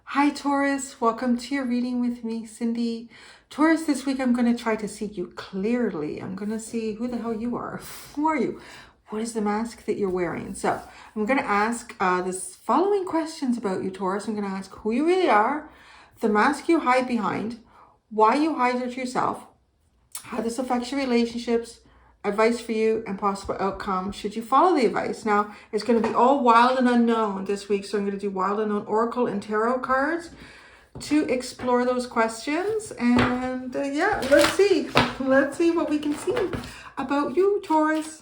Hi Taurus, welcome to your reading with me, Cindy. Taurus, this week I'm going to try to see you clearly. I'm going to see who the hell you are. Who are you? What is the mask that you're wearing? So I'm going to ask this following questions about you, Taurus. I'm going to ask who you really are, the mask you hide behind, why you hide it yourself, how this affects your relationships, advice for you, and possible outcome should you follow the advice. Now, it's going to be all wild and unknown this week, so I'm going to do wild and unknown oracle and tarot cards to explore those questions. And yeah, let's see what we can see about you, Taurus.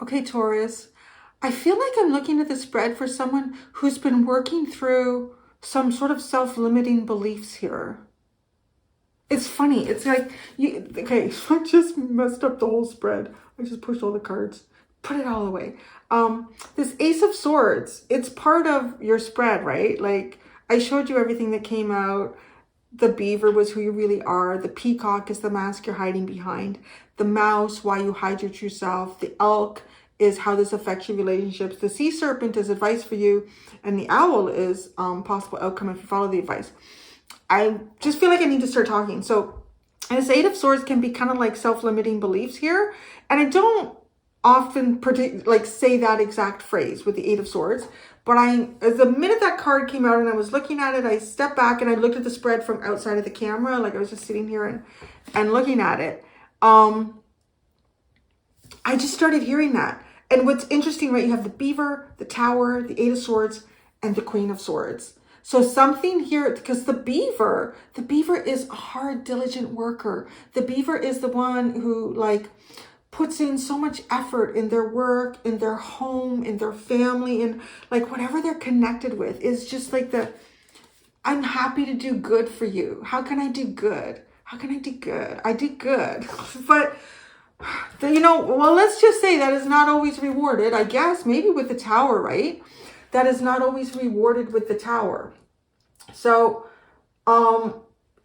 Okay, Taurus, I feel like I'm looking at the spread for someone who's been working through some sort of self-limiting beliefs here. It's funny. It's like, okay, I just messed up the whole spread. I just pushed all the cards, put it all away. This Ace of Swords, it's part of your spread, right? Like, I showed you everything that came out. The beaver was who you really are. The peacock is the mask you're hiding behind. The mouse, why you hide your true self. The elk is how this affects your relationships. The sea serpent is advice for you. And the owl is possible outcome if you follow the advice. I just feel like I need to start talking. So this Eight of Swords can be kind of like self-limiting beliefs here. And I don't often say that exact phrase with the Eight of Swords. But the minute that card came out and I was looking at it, I stepped back and I looked at the spread from outside of the camera. Like I was just sitting here and looking at it. I just started hearing that. And what's interesting, right? You have the beaver, the tower, the Eight of Swords, and the Queen of Swords. So something here, because the beaver is a hard, diligent worker. The beaver is the one who puts in so much effort in their work, in their home, in their family, and like whatever they're connected with is just like I'm happy to do good for you. How can I do good? How can I do good? I do good. But, well, let's just say that is not always rewarded. I guess maybe with the tower, right? That is not always rewarded with the tower. So,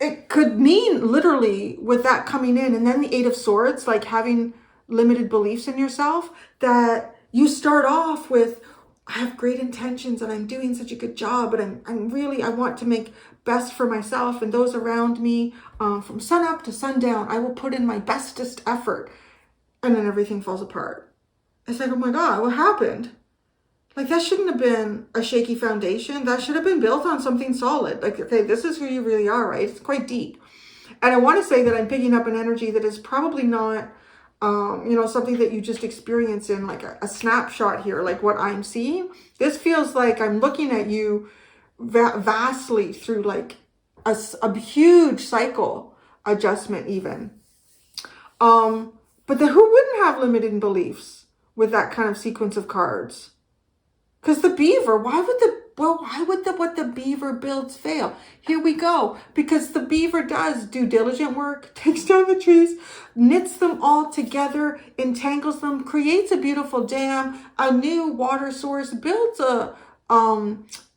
it could mean literally with that coming in and then the Eight of Swords, like having limited beliefs in yourself, that you start off with, I have great intentions and I'm doing such a good job, but I want to make best for myself and those around me, from sun up to sundown. I will put in my bestest effort. And then everything falls apart. It's like, oh my God, what happened? Like, that shouldn't have been a shaky foundation. That should have been built on something solid. Like, okay, this is who you really are, right? It's quite deep. And I want to say that I'm picking up an energy that is probably not, something that you just experience in like a snapshot here, like what I'm seeing. This feels like I'm looking at you vastly through like a huge cycle adjustment even. But who wouldn't have limiting beliefs with that kind of sequence of cards? Because the beaver, why would what the beaver builds fail? Here we go. Because the beaver does due diligent work, takes down the trees, knits them all together, entangles them, creates a beautiful dam, a new water source, builds a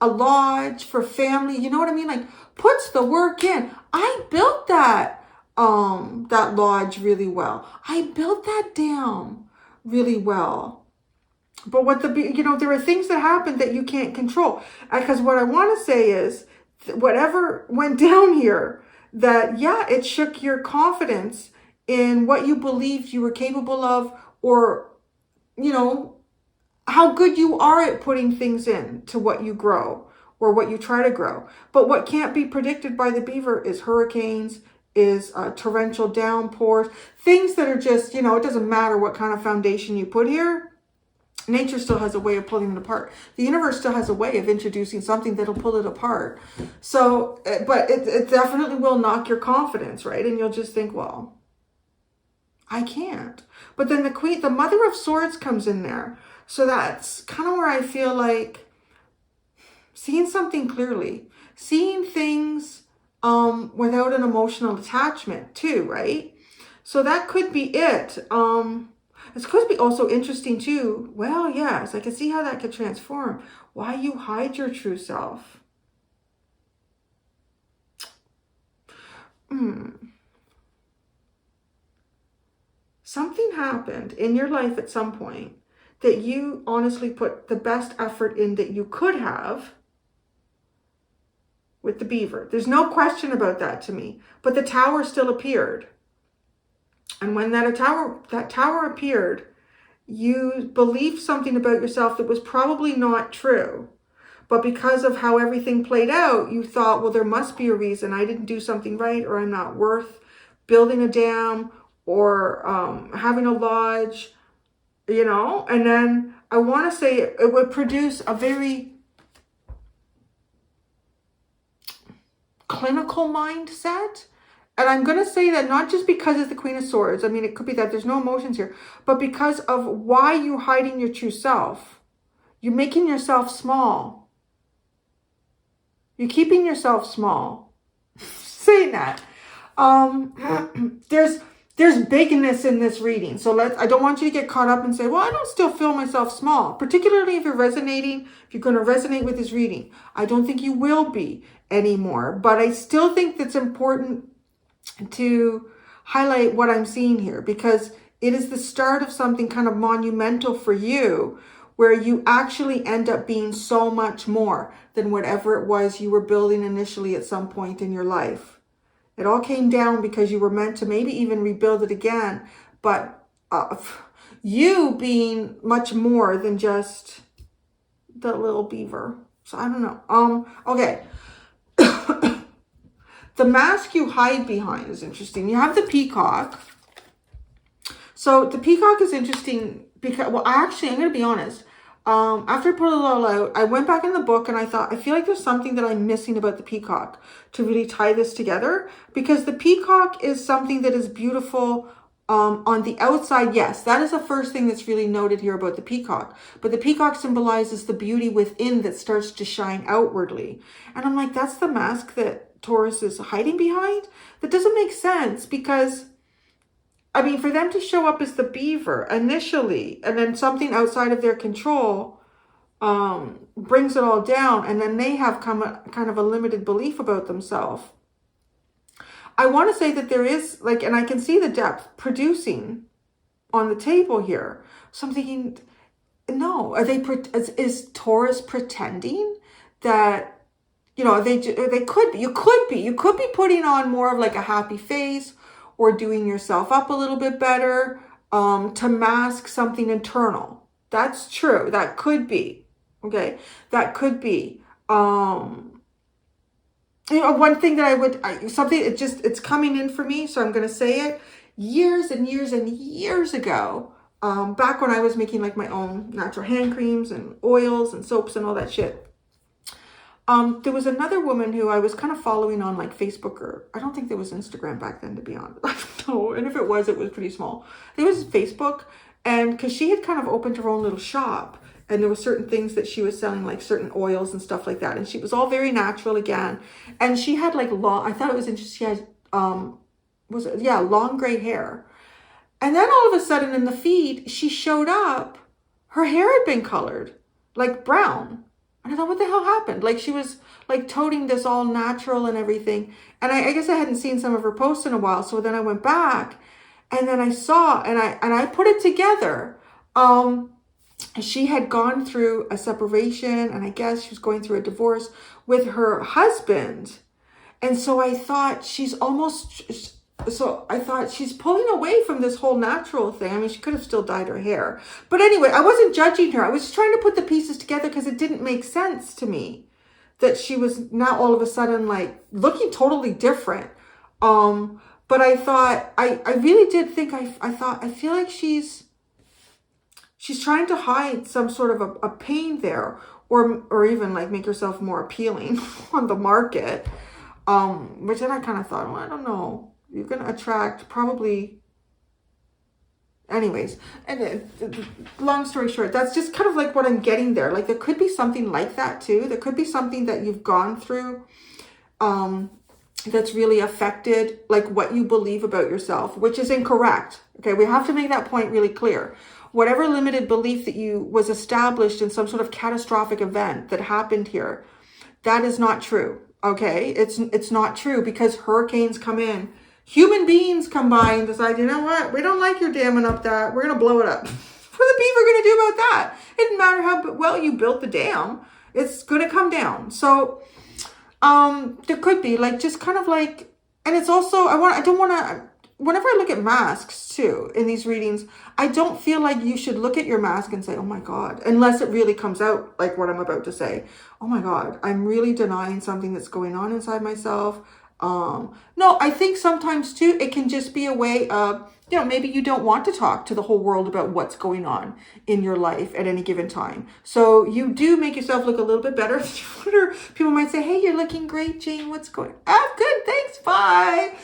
lodge for family. You know what I mean? Like, puts the work in. I built that lodge really well. I built that dam really well. But there are things that happen that you can't control. Because what I want to say is, whatever went down here, that, yeah, it shook your confidence in what you believed you were capable of, or, how good you are at putting things in to what you grow or what you try to grow. But what can't be predicted by the beaver is hurricanes, is torrential downpours, things that are just, it doesn't matter what kind of foundation you put here. Nature still has a way of pulling it apart. The universe still has a way of introducing something that'll pull it apart. So, but it definitely will knock your confidence, right? And you'll just think, well, I can't. But then the Mother of Swords comes in there. So that's kind of where I feel like seeing something clearly, seeing things without an emotional attachment too, right? So that could be it. It could be also interesting too. Well, yes, I can see how that could transform. Why you hide your true self. Something happened in your life at some point that you honestly put the best effort in that you could have with the beaver. There's no question about that to me. But the tower still appeared. And when that tower appeared, you believed something about yourself that was probably not true. But because of how everything played out, you thought, well, there must be a reason. I didn't do something right, or I'm not worth building a dam or having a lodge, you know. And then I want to say it would produce a very clinical mindset. And I'm going to say that not just because it's the Queen of Swords. I mean, it could be that there's no emotions here, but because of why you're hiding your true self. You're making yourself small. You're keeping yourself small. Saying that. There's bigness in this reading. So I don't want you to get caught up and say, well, I don't still feel myself small. Particularly if you're resonating, if you're going to resonate with this reading. I don't think you will be anymore. But I still think that's important to highlight what I'm seeing here, because it is the start of something kind of monumental for you, where you actually end up being so much more than whatever it was you were building initially at some point in your life. It all came down because you were meant to maybe even rebuild it again, but you being much more than just the little beaver. So I don't know. Okay. The mask you hide behind is interesting. You have the peacock. So the peacock is interesting because, well, I'm going to be honest. After I put it all out, I went back in the book and I thought, I feel like there's something that I'm missing about the peacock to really tie this together, because the peacock is something that is beautiful on the outside. Yes, that is the first thing that's really noted here about the peacock. But the peacock symbolizes the beauty within that starts to shine outwardly. And I'm like, that's the mask that Taurus is hiding behind? That doesn't make sense, because I mean, for them to show up as the beaver initially, and then something outside of their control brings it all down, and then they have kind of a limited belief about themselves. I want to say that there is, like, and I can see the depth producing on the table here. So I'm thinking, no, is Taurus pretending that, you know, they could be, you could be putting on more of like a happy face, or doing yourself up a little bit better to mask something internal. That's true. That could be. Okay. That could be. You know, one thing that it's coming in for me. So I'm going to say it. Years and years and years ago, back when I was making like my own natural hand creams and oils and soaps and all that shit. There was another woman who I was kind of following on like Facebook, or I don't think there was Instagram back then, to be honest. I don't know. And if it was pretty small. It was Facebook. And because she had kind of opened her own little shop, and there were certain things that she was selling, like certain oils and stuff like that. And she was all very natural again. And she had like I thought it was interesting. She had, long gray hair. And then all of a sudden in the feed, she showed up, her hair had been colored like brown. And I thought, what the hell happened? Like, she was like toting this all natural and everything. And I guess I hadn't seen some of her posts in a while. So then I went back, and then I saw, and I put it together. She had gone through a separation, and I guess she was going through a divorce with her husband. And so I thought she's pulling away from this whole natural thing. I mean, she could have still dyed her hair. But anyway, I wasn't judging her. I was just trying to put the pieces together because it didn't make sense to me that she was now all of a sudden like looking totally different. But I thought, I really did think, I feel like she's she's trying to hide some sort of a pain there, or even like make herself more appealing on the market. Which then I kind of thought, well, I don't know. You're going to attract probably... Anyways, and long story short, that's just kind of like what I'm getting there. Like there could be something like that too. There could be something that you've gone through that's really affected like what you believe about yourself, which is incorrect. Okay, we have to make that point really clear. Whatever limited belief that you was established in some sort of catastrophic event that happened here, that is not true. Okay, it's not true, because hurricanes come in. Human beings come by and decide, you know what? We don't like your damming up that. We're going to blow it up. What are the beaver going to do about that? It didn't matter how well you built the dam. It's going to come down. So there could be like just kind of like, and it's also, whenever I look at masks too in these readings, I don't feel like you should look at your mask and say, oh my God, unless it really comes out like what I'm about to say. Oh my God, I'm really denying something that's going on inside myself. No, I think sometimes too, it can just be a way of, you know, maybe you don't want to talk to the whole world about what's going on in your life at any given time. So you do make yourself look a little bit better. People might say, hey, you're looking great, Jane. What's going on? Oh, good. Thanks. Bye.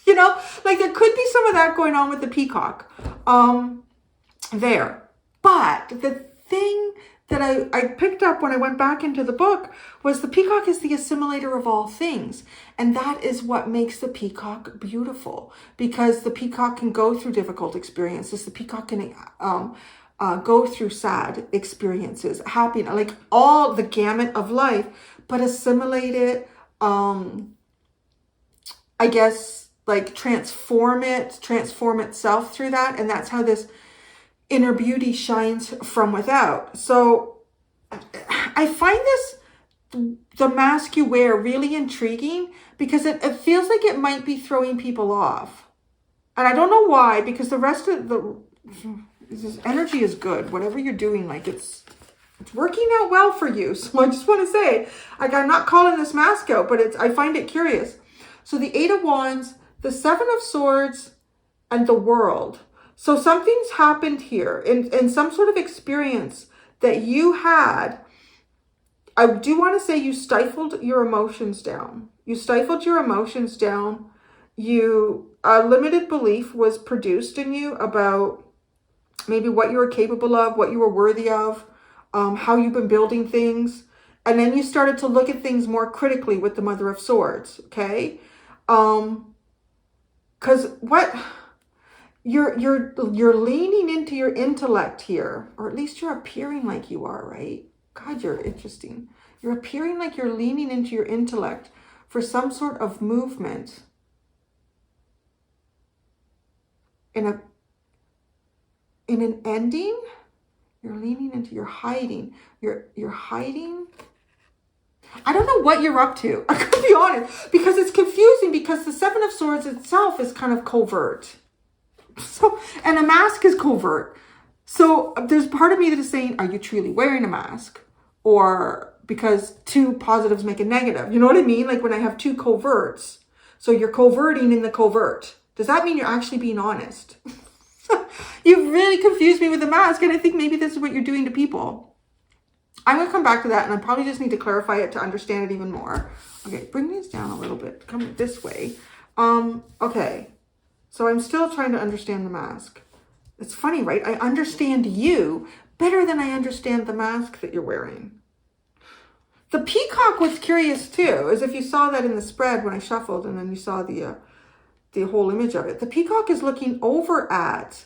You know, like there could be some of that going on with the peacock, there. But the thing that I picked up when I went back into the book was the peacock is the assimilator of all things. And that is what makes the peacock beautiful, because the peacock can go through difficult experiences. The peacock can go through sad experiences, happy, like all the gamut of life, but assimilate it, I guess, like transform itself through that. And that's how this inner beauty shines from without. So I find the mask you wear really intriguing, because it feels like it might be throwing people off. And I don't know why, because the rest of this energy is good. Whatever you're doing, like it's working out well for you. So I just want to say, like, I'm not calling this mask out, but I find it curious. So the 8 of Wands, the 7 of Swords, and the World. So something's happened here in some sort of experience that you had. I do want to say you stifled your emotions down. You stifled your emotions down. A limited belief was produced in you about maybe what you were capable of, what you were worthy of, how you've been building things. And then you started to look at things more critically with the Mother of Swords, okay? Because you're leaning into your intellect here, or at least you're appearing like you are, right? God, you're interesting. You're appearing like you're leaning into your intellect for some sort of movement in an ending. You're leaning into, you're hiding. You're hiding. I don't know what you're up to. I could be honest, because it's confusing, because the 7 of Swords itself is kind of covert. So, and a mask is covert. So there's part of me that is saying, are you truly wearing a mask? Or because two positives make a negative. You know what I mean? Like when I have two coverts. So you're coverting in the covert. Does that mean you're actually being honest? You've really confused me with the mask. And I think maybe this is what you're doing to people. I'm going to come back to that. And I probably just need to clarify it to understand it even more. Okay, bring these down a little bit. Come this way. Okay. So I'm still trying to understand the mask. It's funny, right? I understand you better than I understand the mask that you're wearing. The peacock was curious too, as if you saw that in the spread when I shuffled, and then you saw the whole image of it. The peacock is looking over at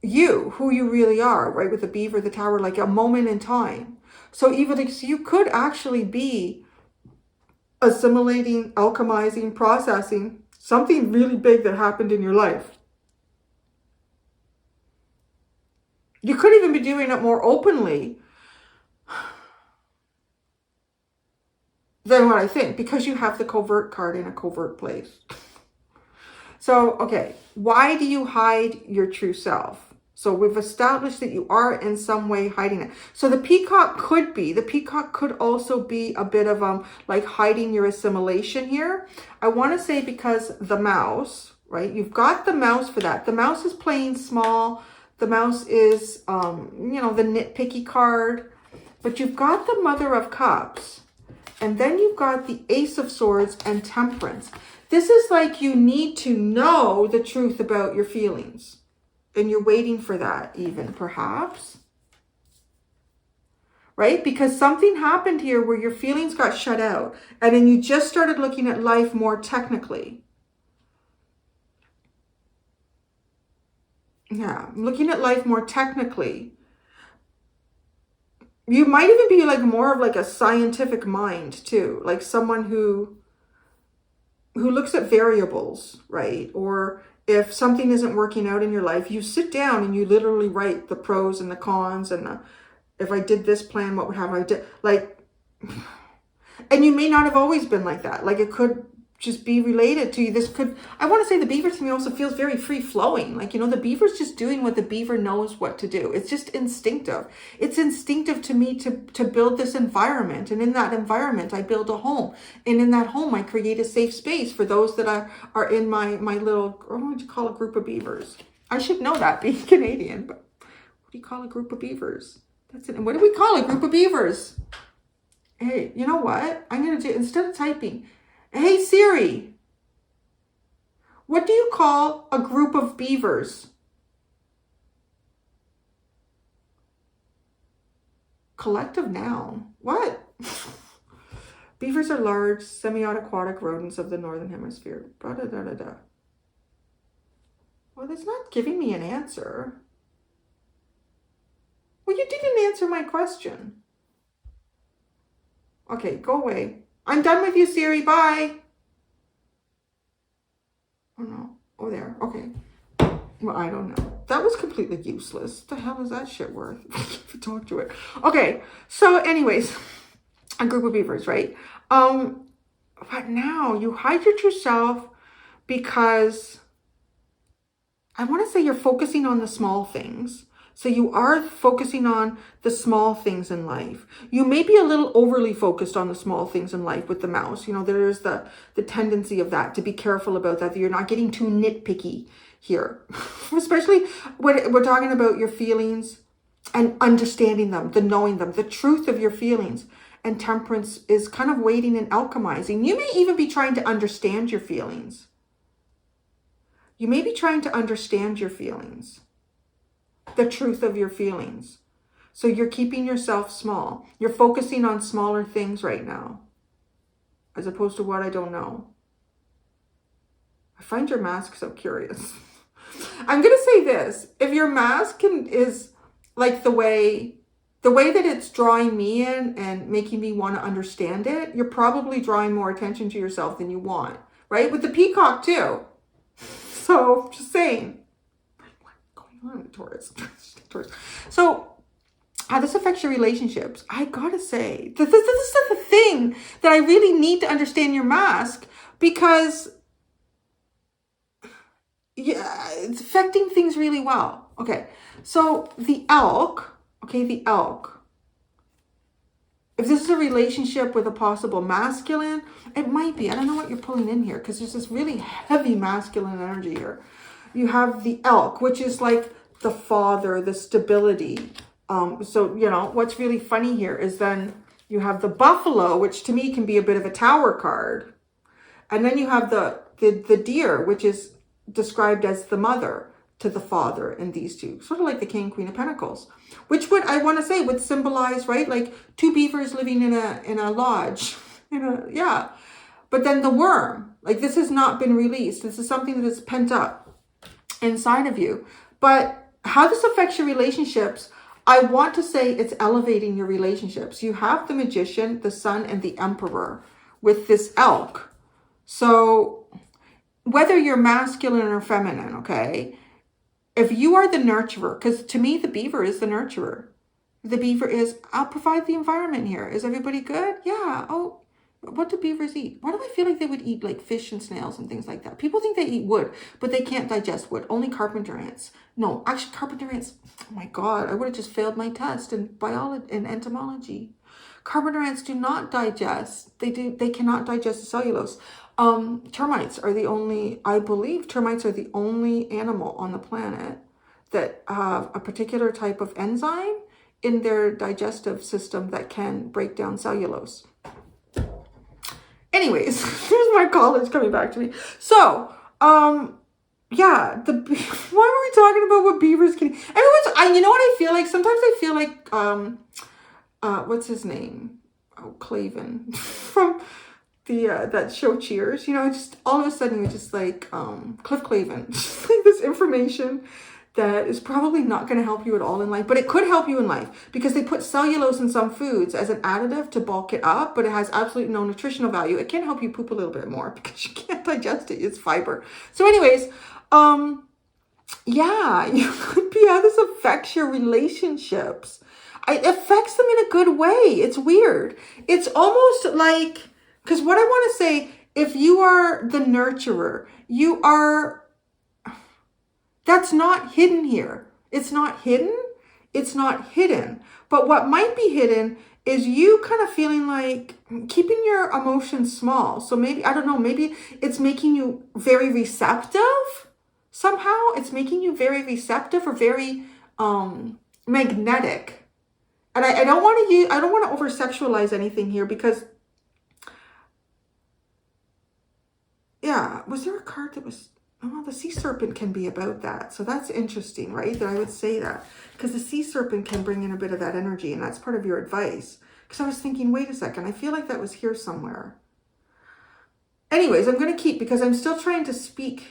you, who you really are, right? With the beaver, the tower, like a moment in time. So even if you could actually be assimilating, alchemizing, processing something really big that happened in your life. You could even be doing it more openly than what I think, because you have the covert card in a covert place. So, okay, why do you hide your true self? So we've established that you are in some way hiding it. So the peacock could also be a bit of like hiding your assimilation here. I want to say because the mouse, right? You've got the mouse for that. The mouse is playing small. The mouse is, you know, the nitpicky card. But you've got the Mother of Cups. And then you've got the Ace of Swords and Temperance. This is like you need to know the truth about your feelings. And you're waiting for that even, perhaps. Right? Because something happened here where your feelings got shut out. And then you just started looking at life more technically. Yeah, looking at life more technically. You might even be like more of like a scientific mind too. Like someone who looks at variables, right? Or if something isn't working out in your life, you sit down and you literally write the pros and the cons and if I did this plan, what would happen? I did like, and you may not have always been like that. Like it could just be related to you. This could, I want to say the beaver to me also feels very free flowing. Like, you know, the beaver's just doing what the beaver knows what to do. It's just instinctive. It's instinctive to me to build this environment. And in that environment, I build a home. And in that home, I create a safe space for those that are in my little, or what would you call a group of beavers? I should know that being Canadian, but what do you call a group of beavers? That's it. And what do we call a group of beavers? Hey, you know what? I'm going to do, instead of typing, hey Siri, what do you call a group of beavers? Collective noun. What? Beavers are large, semi-aquatic rodents of the northern hemisphere. Blah, da, da, da, da. Well, that's not giving me an answer. Well, you didn't answer my question. Okay, go away. I'm done with you, Siri. Bye. Oh, no. Oh, there. Okay. Well, I don't know. That was completely useless. What the hell is that shit worth? Talk to it. Okay. So anyways, a group of beavers, right? But now you hide yourself because I want to say you're focusing on the small things. So you are focusing on the small things in life. You may be a little overly focused on the small things in life with the mouse. You know, there is the tendency of that, to be careful about that you're not getting too nitpicky here. Especially when we're talking about your feelings and understanding them, the knowing them, the truth of your feelings. And Temperance is kind of waiting and alchemizing. You may even be trying to understand your feelings. You may be trying to understand your feelings. The truth of your feelings. So you're keeping yourself small. You're focusing on smaller things right now, as opposed to what I don't know. I find your mask so curious. I'm going to say this. If your mask is like the way that it's drawing me in and making me want to understand it, you're probably drawing more attention to yourself than you want, right? With the peacock too. So just saying. Taurus. So how this affects your relationships, I gotta say, this is the thing that I really need to understand your mask, because yeah, it's affecting things really well. Okay, so the elk, if this is a relationship with a possible masculine, it might be, I don't know what you're pulling in here, because there's this really heavy masculine energy here. You have the elk, which is like the father, the stability. So, you know, what's really funny here is then you have the buffalo, which to me can be a bit of a tower card. And then you have the deer, which is described as the mother to the father in these two. Sort of like the King, Queen of Pentacles. Which would, I want to say, would symbolize, right? Like two beavers living in a lodge. Yeah. But then the worm, like this has not been released. This is something that is pent up inside of you. But how this affects your relationships, I want to say it's elevating your relationships. You have the Magician, the Sun, and the Emperor with this elk. So whether you're masculine or feminine, okay, if you are the nurturer, because to me the beaver is the nurturer. The beaver is, I'll provide the environment here. Is everybody good? Yeah. Oh, what do beavers eat? Why do I feel like they would eat like fish and snails and things like that? People think they eat wood, but they can't digest wood. Only carpenter ants. No, actually carpenter ants, oh my God, I would have just failed my test in biology and entomology. Carpenter ants do not digest. They cannot digest the cellulose. Termites are the only, I believe termites are the only animal on the planet that have a particular type of enzyme in their digestive system that can break down cellulose. Anyways, here's my college coming back to me. So, yeah, why were we talking about what beavers can? You know what I feel like? Sometimes I feel like, what's his name? Oh, Clavin from the that show Cheers. You know, just all of a sudden you're just like Cliff Clavin, just like this information that is probably not going to help you at all in life, but it could help you in life because they put cellulose in some foods as an additive to bulk it up, but it has absolutely no nutritional value. It can help you poop a little bit more because you can't digest it. It's fiber. So anyways, yeah, you could be how this affects your relationships. It affects them in a good way. It's weird. It's almost like, because what I want to say, if you are the nurturer, you are, that's not hidden here. It's not hidden. It's not hidden. But what might be hidden is you kind of feeling like keeping your emotions small. So maybe, I don't know, maybe it's making you very receptive. Somehow it's making you very receptive or very magnetic. And I don't want to over sexualize anything here because, yeah, was there a card that was, oh, the sea serpent can be about that. So that's interesting, right? That I would say that because the sea serpent can bring in a bit of that energy, and that's part of your advice. Because I was thinking, wait a second, I feel like that was here somewhere. Anyways, I'm going to keep, because I'm still trying to speak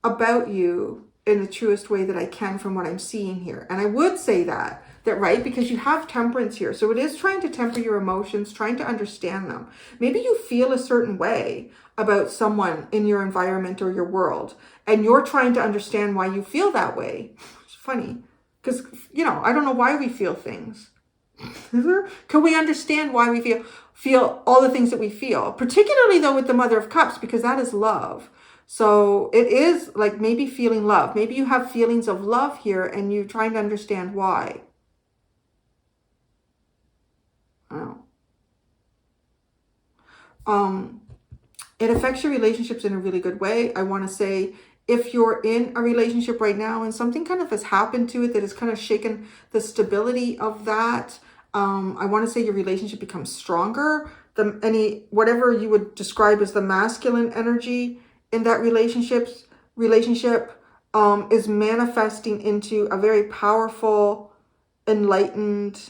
about you in the truest way that I can from what I'm seeing here. And I would say that right, because you have temperance here. So it is trying to temper your emotions, trying to understand them. Maybe you feel a certain way about someone in your environment or your world, and you're trying to understand why you feel that way. It's funny because, you know, I don't know why we feel things. Can we understand why we feel all the things that we feel, particularly though with the Mother of Cups, because that is love. So it is like maybe feeling love. Maybe you have feelings of love here and you're trying to understand why. It affects your relationships in a really good way. I want to say, if you're in a relationship right now and something kind of has happened to it that has kind of shaken the stability of that, I want to say your relationship becomes stronger. Whatever you would describe as the masculine energy in that relationship is manifesting into a very powerful, enlightened,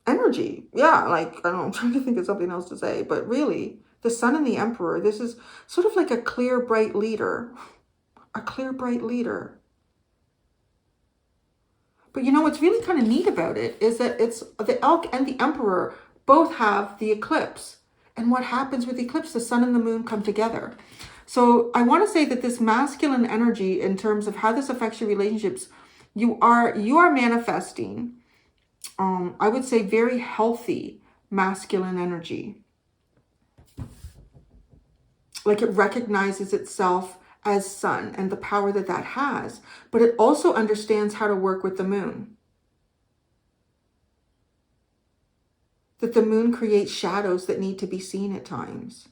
energy. Yeah, like, I don't know, I'm trying to think of something else to say, but really, the Sun and the Emperor, this is sort of like a clear, bright leader. A clear, bright leader. But you know, what's really kind of neat about it is that it's the Elk and the Emperor both have the eclipse. And what happens with the eclipse? The Sun and the Moon come together. So I want to say that this masculine energy, in terms of how this affects your relationships, you are manifesting, I would say, very healthy masculine energy. Like, it recognizes itself as sun and the power that that has, but it also understands how to work with the moon. That the moon creates shadows that need to be seen at times.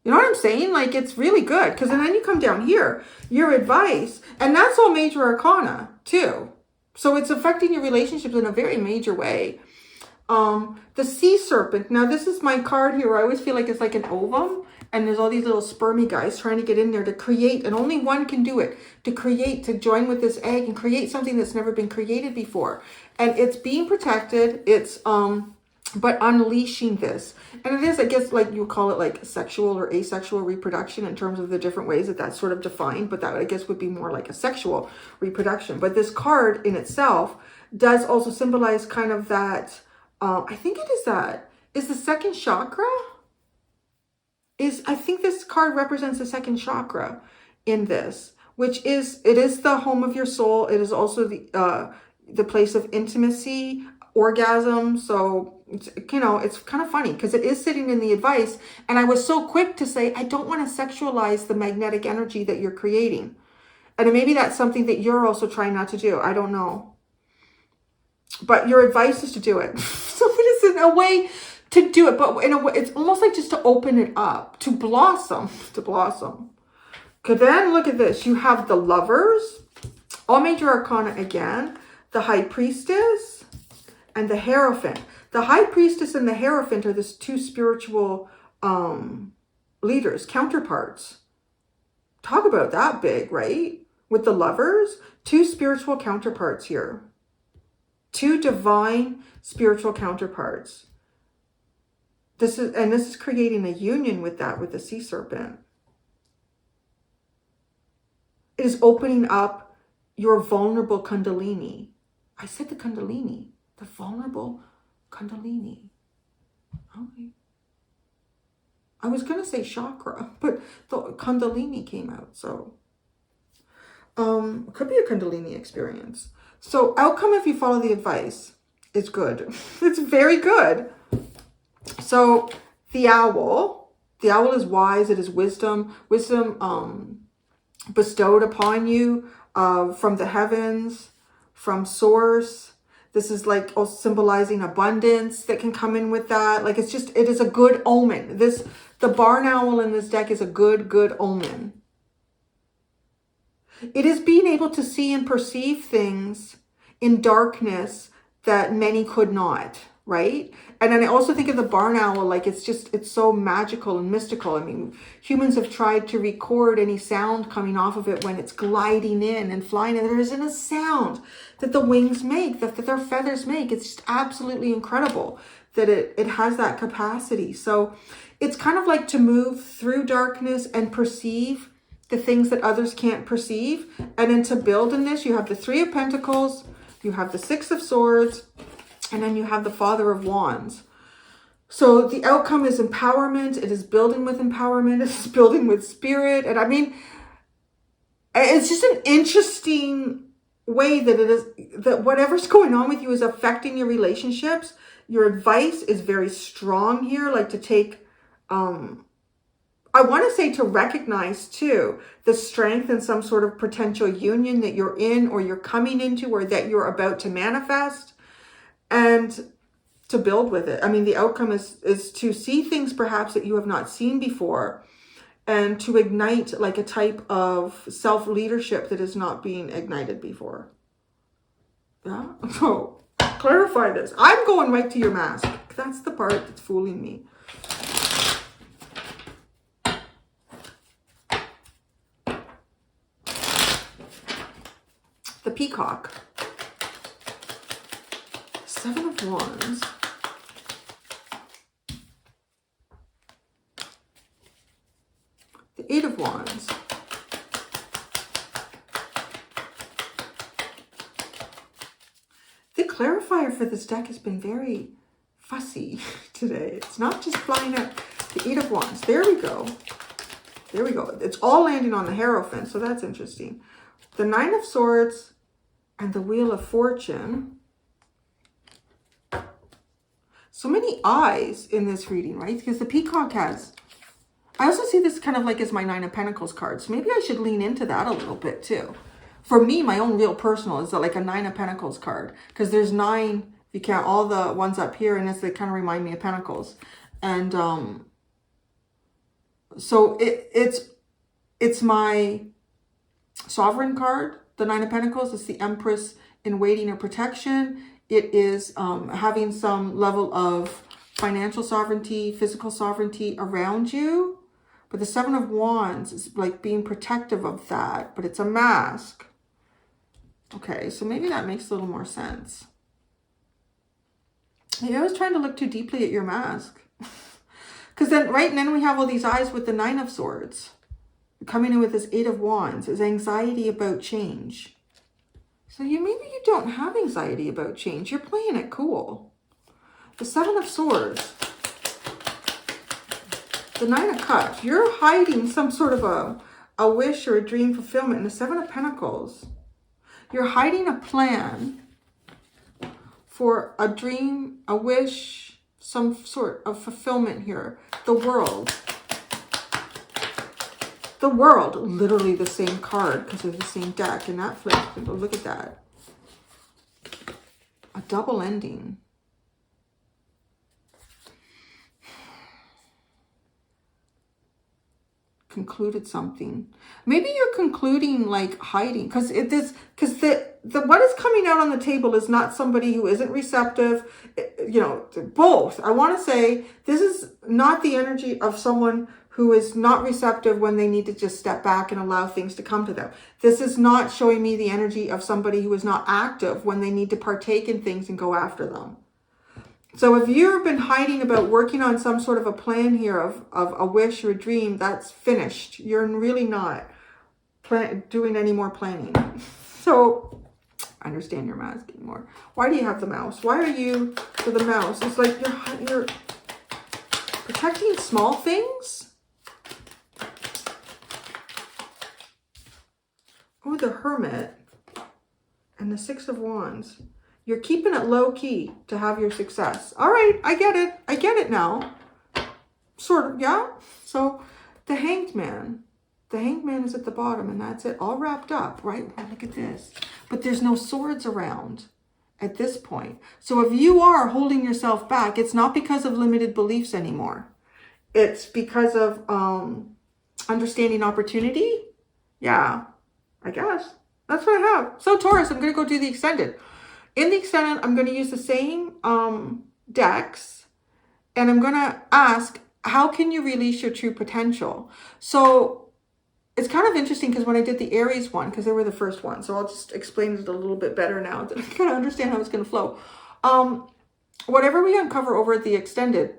You know what I'm saying? Like, it's really good, because then you come down here, your advice, and that's all major arcana too. So it's affecting your relationships in a very major way. The sea serpent. Now, this is my card here. I always feel like it's like an ovum, and there's all these little spermy guys trying to get in there to create, and only one can do it, to join with this egg and create something that's never been created before. And it's being protected. It's, but unleashing this. And it is, I guess, like you call it like sexual or asexual reproduction in terms of the different ways that that's sort of defined, but that I guess would be more like a sexual reproduction. But this card in itself does also symbolize kind of that, I think it is the second chakra. I think this card represents the second chakra in this, which is, it is the home of your soul. It is also the place of intimacy, orgasm. So it's, you know, it's kind of funny because it is sitting in the advice. And I was so quick to say, I don't want to sexualize the magnetic energy that you're creating. And maybe that's something that you're also trying not to do. I don't know. But your advice is to do it. So it is in a way to do it, but in a way, it's almost like just to open it up, to blossom, to blossom. Okay, then look at this. You have the Lovers, all major arcana again, the High Priestess, and the Hierophant. The High Priestess and the Hierophant are these two spiritual leaders, counterparts. Talk about that big, right? With the Lovers, two spiritual counterparts here. Two divine spiritual counterparts. This is creating a union with that, with the sea serpent. It is opening up your vulnerable Kundalini. I said the Kundalini, the vulnerable Kundalini. Okay. I was going to say chakra, but the Kundalini came out. So, could be a Kundalini experience. So outcome, if you follow the advice, is good. It's very good. So the owl is wise. It is wisdom bestowed upon you from the heavens, from source. This is like also symbolizing abundance that can come in with that. Like it is a good omen. The barn owl in this deck is a good omen. It is being able to see and perceive things in darkness that many could not, right? And then I also think of the barn owl, like it's so magical and mystical. I mean, humans have tried to record any sound coming off of it when it's gliding in and flying, and there isn't a sound that the wings make, that their feathers make. It's just absolutely incredible that it has that capacity. So it's kind of like to move through darkness and perceive the things that others can't perceive. And then to build in this, you have the Three of Pentacles, you have the Six of Swords, and then you have the Father of Wands. So the outcome is empowerment. It is building with empowerment. It's building with spirit. And I mean, it's just an interesting way that it is, that whatever's going on with you is affecting your relationships. Your advice is very strong here, like to take, I want to say to recognize too, the strength in some sort of potential union that you're in or you're coming into or that you're about to manifest, and to build with it. I mean, the outcome is to see things perhaps that you have not seen before and to ignite like a type of self-leadership that is not being ignited before. Yeah. So clarify this. I'm going right to your mask. That's the part that's fooling me. The Peacock. Seven of Wands. The Eight of Wands. The clarifier for this deck has been very fussy today. It's not just flying out. The Eight of Wands. There we go. There we go. It's all landing on the Hierophant, so that's interesting. The Nine of Swords and the Wheel of Fortune. So many eyes in this reading, right? Because the Peacock has... I also see this kind of like as my Nine of Pentacles card. So maybe I should lean into that a little bit too. For me, my own real personal is like a Nine of Pentacles card. Because there's 9, if you count all the ones up here, and they kind of remind me of Pentacles. And so it's my Sovereign card, the Nine of Pentacles. It's the Empress in waiting or protection. It is having some level of financial sovereignty, physical sovereignty around you. But the Seven of Wands is like being protective of that, but it's a mask. Okay, so maybe that makes a little more sense. Maybe I was trying to look too deeply at your mask. Because then, right, and then we have all these eyes with the Nine of Swords. Coming in with this Eight of Wands is anxiety about change. So maybe you don't have anxiety about change. You're playing it cool. The Seven of Swords. The Nine of Cups. You're hiding some sort of a wish or a dream fulfillment. And the Seven of Pentacles. You're hiding a plan for a dream, a wish, some sort of fulfillment here. The World. The World, literally the same card because they're the same deck, and that flips. But look at that. A double ending. concluded something. Maybe you're concluding like hiding, because the what is coming out on the table is not somebody who isn't receptive. You know, both. I want to say this is not the energy of someone who is not receptive when they need to just step back and allow things to come to them. This is not showing me the energy of somebody who is not active when they need to partake in things and go after them. So if you've been hiding about working on some sort of a plan here of a wish or a dream, that's finished. You're really not doing any more planning. So I understand you're masking more. Why do you have the mouse? Why are you for the mouse? It's like you're protecting small things. Oh, the Hermit and the Six of Wands. You're keeping it low key to have your success. All right, I get it. I get it now. Sort of, yeah? So the Hanged Man. The Hanged Man is at the bottom, and that's it. All wrapped up, right? Oh, look at this. But there's no swords around at this point. So if you are holding yourself back, it's not because of limited beliefs anymore. It's because of understanding opportunity. Yeah, I guess. That's what I have. So Taurus, I'm going to go do the extended. In the extended, I'm going to use the same decks, and I'm going to ask, how can you release your true potential? So it's kind of interesting because when I did the Aries one, because they were the first one, so I'll just explain it a little bit better now that I kind of understand how it's going to flow. Whatever we uncover over at the extended,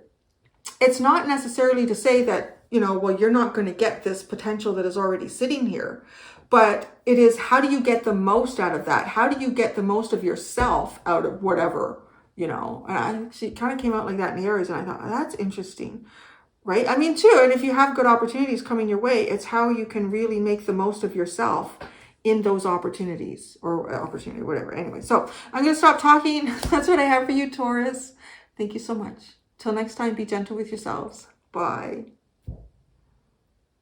it's not necessarily to say that, you know, well, you're not going to get this potential that is already sitting here. But it is, how do you get the most out of that? How do you get the most of yourself out of whatever, you know? And I actually kind of came out like that in the Aries, and I thought, oh, that's interesting, right? I mean, too, and if you have good opportunities coming your way, it's how you can really make the most of yourself in those opportunities, or opportunity, whatever. Anyway, so I'm going to stop talking. That's what I have for you, Taurus. Thank you so much. Till next time, be gentle with yourselves. Bye.